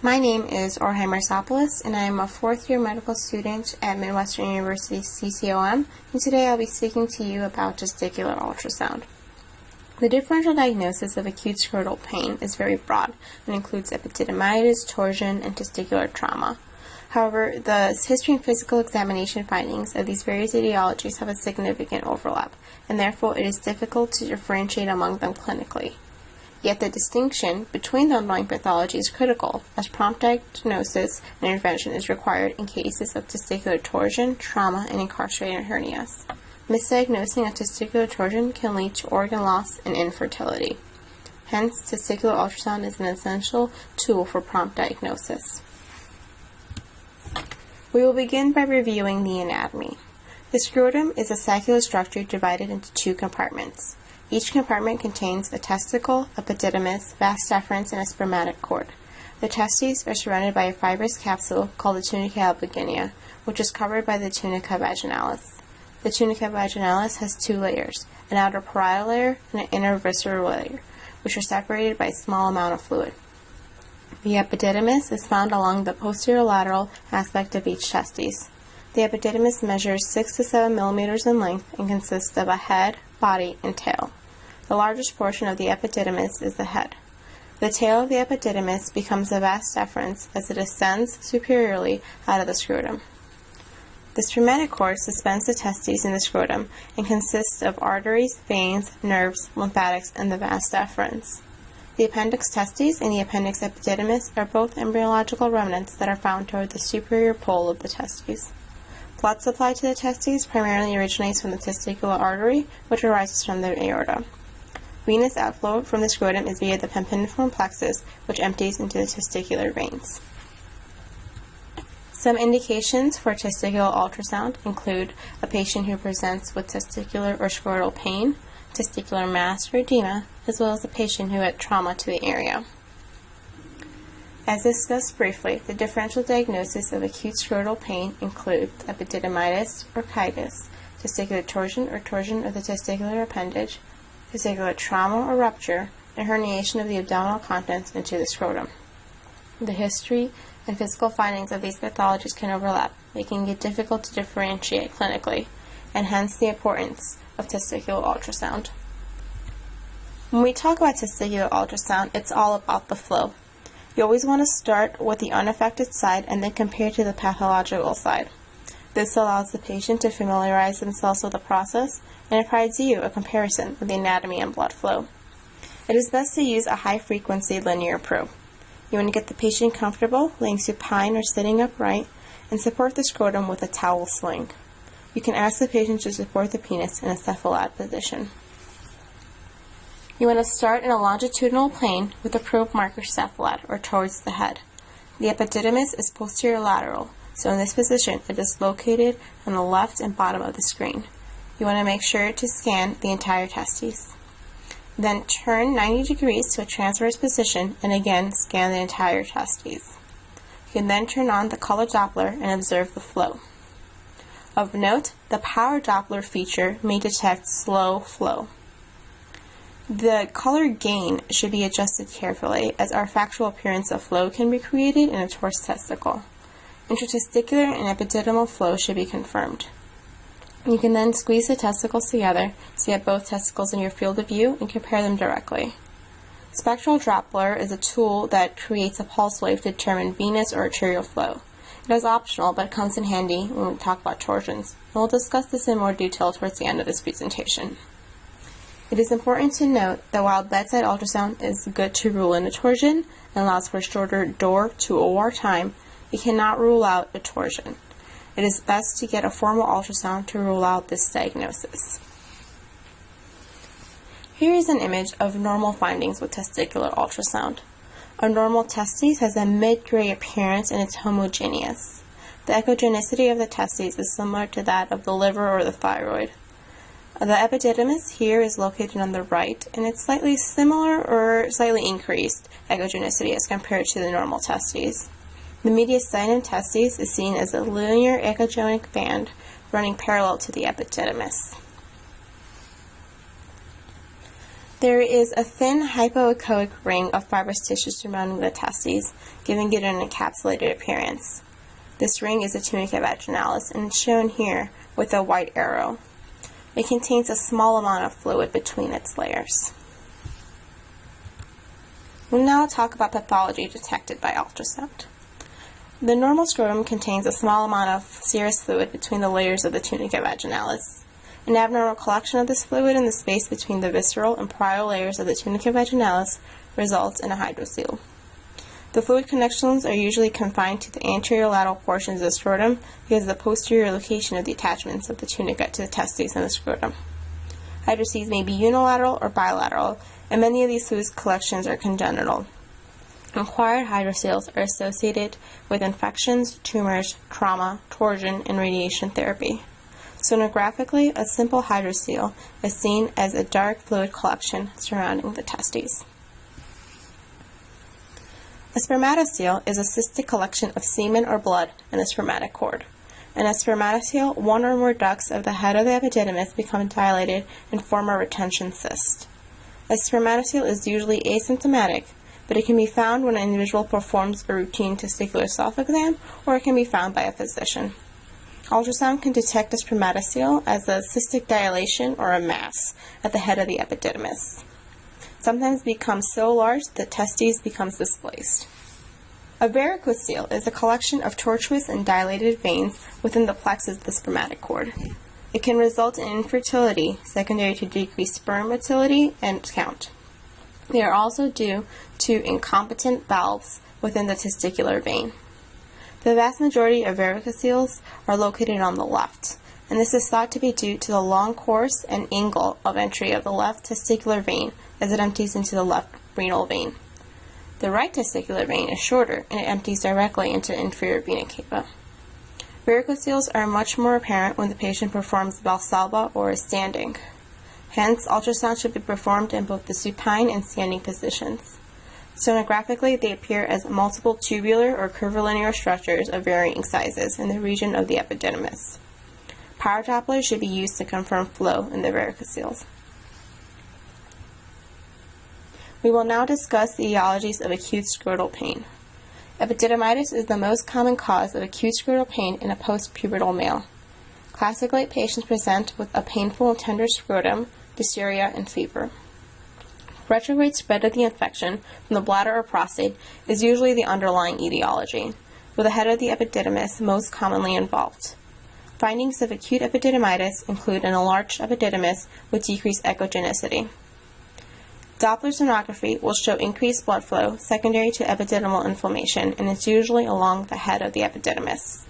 My name is Orhan Marsopoulos, and I am a fourth-year medical student at Midwestern University CCOM, and today I'll be speaking to you about testicular ultrasound. The differential diagnosis of acute scrotal pain is very broad and includes epididymitis, torsion, and testicular trauma. However, the history and physical examination findings of these various etiologies have a significant overlap, and therefore it is difficult to differentiate among them clinically. Yet the distinction between the underlying pathology is critical, as prompt diagnosis and intervention is required in cases of testicular torsion, trauma, and incarcerated hernias. Misdiagnosing a testicular torsion can lead to organ loss and infertility. Hence, testicular ultrasound is an essential tool for prompt diagnosis. We will begin by reviewing the anatomy. The scrotum is a saccular structure divided into two compartments. Each compartment contains a testicle, epididymis, vas deferens, and a spermatic cord. The testes are surrounded by a fibrous capsule called the tunica albuginea, which is covered by the tunica vaginalis. The tunica vaginalis has two layers, an outer parietal layer and an inner visceral layer, which are separated by a small amount of fluid. The epididymis is found along the posterior lateral aspect of each testis. The epididymis measures 6 to 7 millimeters in length and consists of a head, body, and tail. The largest portion of the epididymis is the head. The tail of the epididymis becomes a vas deferens as it ascends superiorly out of the scrotum. The spermatic cord suspends the testes in the scrotum and consists of arteries, veins, nerves, lymphatics, and the vas deferens. The appendix testes and the appendix epididymis are both embryological remnants that are found toward the superior pole of the testes. Blood supply to the testes primarily originates from the testicular artery, which arises from the aorta. Venous outflow from the scrotum is via the pempiniform plexus, which empties into the testicular veins. Some indications for testicular ultrasound include a patient who presents with testicular or scrotal pain, testicular mass or edema, as well as a patient who had trauma to the area. As discussed briefly, the differential diagnosis of acute scrotal pain includes epididymitis or chitis, testicular torsion or torsion of the testicular appendage, testicular trauma or rupture, and herniation of the abdominal contents into the scrotum. The history and physical findings of these pathologies can overlap, making it difficult to differentiate clinically, and hence the importance of testicular ultrasound. When we talk about testicular ultrasound, it's all about the flow. You always want to start with the unaffected side and then compare to the pathological side. This allows the patient to familiarize themselves with the process, and it provides you a comparison of the anatomy and blood flow. It is best to use a high-frequency linear probe. You want to get the patient comfortable, laying supine or sitting upright, and support the scrotum with a towel sling. You can ask the patient to support the penis in a cephalad position. You want to start in a longitudinal plane with the probe marker cephalad, or towards the head. The epididymis is posterior lateral, so in this position it is located on the left and bottom of the screen. You want to make sure to scan the entire testes. Then turn 90 degrees to a transverse position and again scan the entire testes. You can then turn on the color Doppler and observe the flow. Of note, the power Doppler feature may detect slow flow. The color gain should be adjusted carefully, as artifactual appearance of flow can be created in a torus testicle. Intertesticular and epididymal flow should be confirmed. You can then squeeze the testicles together so you have both testicles in your field of view and compare them directly. Spectral Doppler is a tool that creates a pulse wave to determine venous or arterial flow. It is optional, but it comes in handy when we talk about torsions. And we'll discuss this in more detail towards the end of this presentation. It is important to note that while bedside ultrasound is good to rule in a torsion and allows for shorter door to OR time, it cannot rule out a torsion. It is best to get a formal ultrasound to rule out this diagnosis. Here is an image of normal findings with testicular ultrasound. A normal testes has a mid-gray appearance and it's homogeneous. The echogenicity of the testes is similar to that of the liver or the thyroid. The epididymis here is located on the right, and it's slightly similar or slightly increased echogenicity as compared to the normal testes. The mediastinum testes is seen as a linear echogenic band running parallel to the epididymis. There is a thin hypoechoic ring of fibrous tissue surrounding the testes, giving it an encapsulated appearance. This ring is the tunica vaginalis and is shown here with a white arrow. It contains a small amount of fluid between its layers. We'll now talk about pathology detected by ultrasound. The normal scrotum contains a small amount of serous fluid between the layers of the tunica vaginalis. An abnormal collection of this fluid in the space between the visceral and parietal layers of the tunica vaginalis results in a hydrocele. The fluid connections are usually confined to the anterior lateral portions of the scrotum because of the posterior location of the attachments of the tunica to the testes and the scrotum. Hydroceles may be unilateral or bilateral, and many of these fluid collections are congenital. Acquired hydroceles are associated with infections, tumors, trauma, torsion, and radiation therapy. Sonographically, a simple hydrocele is seen as a dark fluid collection surrounding the testes. A spermatocele is a cystic collection of semen or blood in a spermatic cord. In a spermatocele, one or more ducts of the head of the epididymis become dilated and form a retention cyst. A spermatocele is usually asymptomatic, but it can be found when an individual performs a routine testicular self-exam, or it can be found by a physician. Ultrasound can detect a spermatocele as a cystic dilation or a mass at the head of the epididymis. Sometimes it becomes so large that the testes becomes displaced. A varicocele is a collection of tortuous and dilated veins within the plexus of the spermatic cord. It can result in infertility, secondary to decreased sperm motility and count. They are also due to incompetent valves within the testicular vein. The vast majority of varicoceles are located on the left, and this is thought to be due to the long course and angle of entry of the left testicular vein as it empties into the left renal vein. The right testicular vein is shorter, and it empties directly into the inferior vena cava. Varicoceles are much more apparent when the patient performs Valsalva or is standing. Hence, ultrasound should be performed in both the supine and standing positions. Sonographically, they appear as multiple tubular or curvilinear structures of varying sizes in the region of the epididymis. Power Dopplers should be used to confirm flow in the varicoceles. We will now discuss the etiologies of acute scrotal pain. Epididymitis is the most common cause of acute scrotal pain in a post-pubertal male. Classically, patients present with a painful and tender scrotum, dysuria, and fever. Retrograde spread of the infection from the bladder or prostate is usually the underlying etiology, with the head of the epididymis most commonly involved. Findings of acute epididymitis include an enlarged epididymis with decreased echogenicity. Doppler sonography will show increased blood flow secondary to epididymal inflammation, and is usually along the head of the epididymis.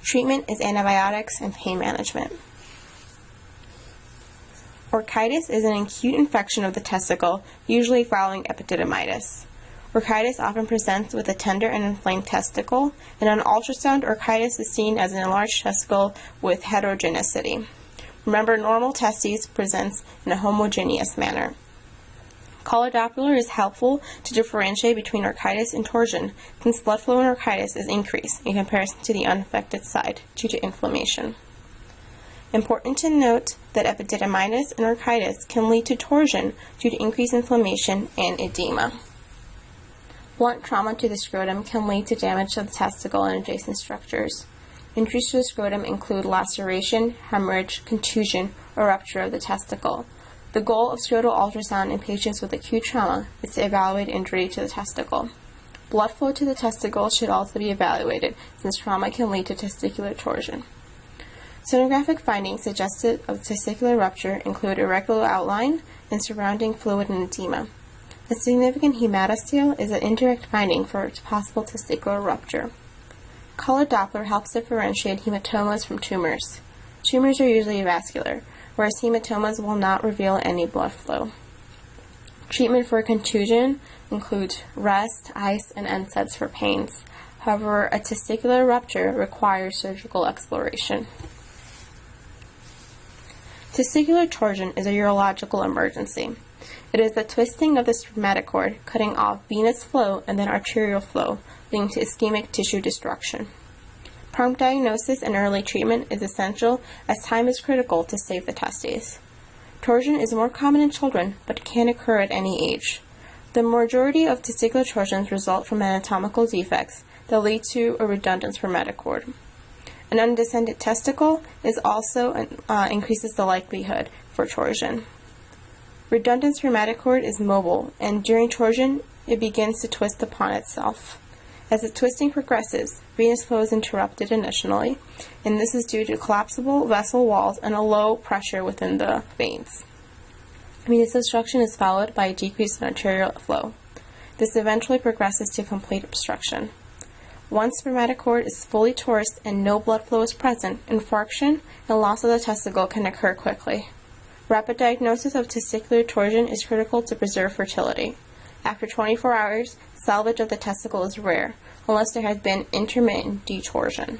Treatment is antibiotics and pain management. Orchitis is an acute infection of the testicle, usually following epididymitis. Orchitis often presents with a tender and inflamed testicle, and on ultrasound, orchitis is seen as an enlarged testicle with heterogeneity. Remember, normal testes presents in a homogeneous manner. Color Doppler is helpful to differentiate between orchitis and torsion, since blood flow in orchitis is increased in comparison to the unaffected side due to inflammation. Important to note that epididymitis and orchitis can lead to torsion due to increased inflammation and edema. Blunt trauma to the scrotum can lead to damage to the testicle and adjacent structures. Injuries to the scrotum include laceration, hemorrhage, contusion, or rupture of the testicle. The goal of scrotal ultrasound in patients with acute trauma is to evaluate injury to the testicle. Blood flow to the testicle should also be evaluated, since trauma can lead to testicular torsion. Sonographic findings suggestive of testicular rupture include irregular outline and surrounding fluid and edema. A significant hematocele is an indirect finding for possible testicular rupture. Color Doppler helps differentiate hematomas from tumors. Tumors are usually vascular, whereas hematomas will not reveal any blood flow. Treatment for contusion includes rest, ice, and NSAIDs for pains. However, a testicular rupture requires surgical exploration. Testicular torsion is a urological emergency. It is the twisting of the spermatic cord, cutting off venous flow and then arterial flow, leading to ischemic tissue destruction. Prompt diagnosis and early treatment is essential, as time is critical to save the testes. Torsion is more common in children, but can occur at any age. The majority of testicular torsions result from anatomical defects that lead to a redundant spermatocord. An undescended testicle is also increases the likelihood for torsion. Redundant spermatocord is mobile, and during torsion, it begins to twist upon itself. As the twisting progresses, venous flow is interrupted initially, and this is due to collapsible vessel walls and a low pressure within the veins. Venous obstruction is followed by a decrease in arterial flow. This eventually progresses to complete obstruction. Once spermatocord is fully torsed and no blood flow is present, infarction and loss of the testicle can occur quickly. Rapid diagnosis of testicular torsion is critical to preserve fertility. After 24 hours, salvage of the testicle is rare, unless there has been intermittent detorsion.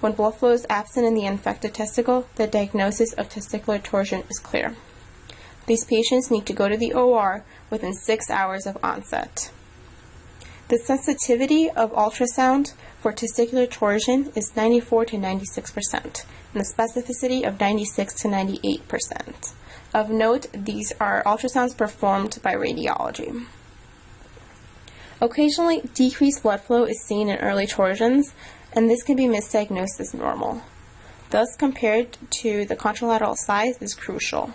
When blood flow is absent in the infected testicle, the diagnosis of testicular torsion is clear. These patients need to go to the OR within 6 hours of onset. The sensitivity of ultrasound for testicular torsion is 94 to 96%, and the specificity of 96 to 98%. Of note, these are ultrasounds performed by radiology. Occasionally, decreased blood flow is seen in early torsions, and this can be misdiagnosed as normal. Thus, compared to the contralateral size is crucial.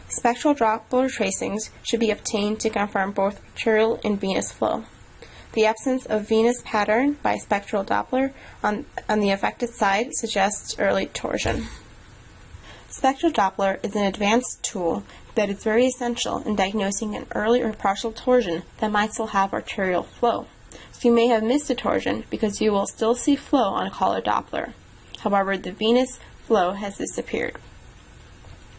Spectral Doppler tracings should be obtained to confirm both arterial and venous flow. The absence of venous pattern by spectral Doppler on the affected side suggests early torsion. Spectral Doppler is an advanced tool that is very essential in diagnosing an early or partial torsion that might still have arterial flow. So you may have missed a torsion because you will still see flow on a collar Doppler. However, the venous flow has disappeared.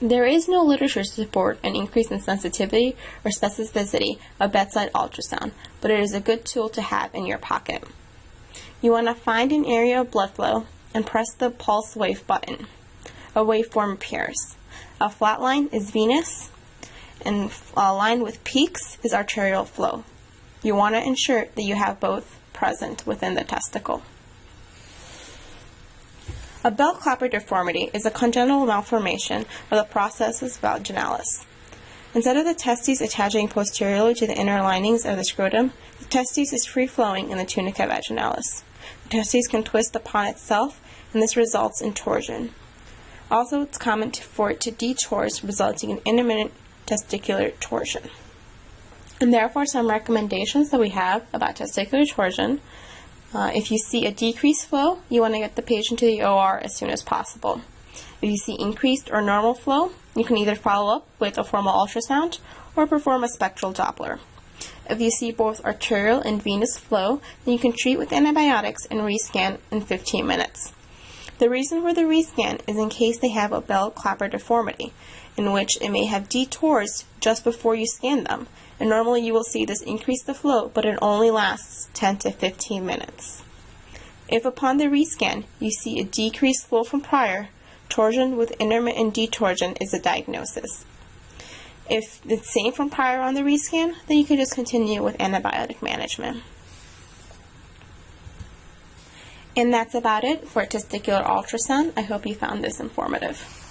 There is no literature to support an increase in sensitivity or specificity of bedside ultrasound, but it is a good tool to have in your pocket. You want to find an area of blood flow and press the pulse wave button. A waveform appears. A flat line is venous, and a line with peaks is arterial flow. You want to ensure that you have both present within the testicle. A bell clapper deformity is a congenital malformation of the processus vaginalis. Instead of the testes attaching posteriorly to the inner linings of the scrotum, the testes is free-flowing in the tunica vaginalis. The testes can twist upon itself, and this results in torsion. Also, it's common for it to detorse, resulting in intermittent testicular torsion. And therefore, some recommendations that we have about testicular torsion. If you see a decreased flow, you want to get the patient to the OR as soon as possible. If you see increased or normal flow, you can either follow up with a formal ultrasound or perform a spectral Doppler. If you see both arterial and venous flow, then you can treat with antibiotics and rescan in 15 minutes. The reason for the rescan is in case they have a bell clapper deformity, in which it may have detorsed just before you scan them, and normally you will see this increase the flow, but it only lasts 10 to 15 minutes. If upon the rescan you see a decreased flow from prior, torsion with intermittent detorsion is a diagnosis. If it's same from prior on the rescan, then you can just continue with antibiotic management. And that's about it for testicular ultrasound. I hope you found this informative.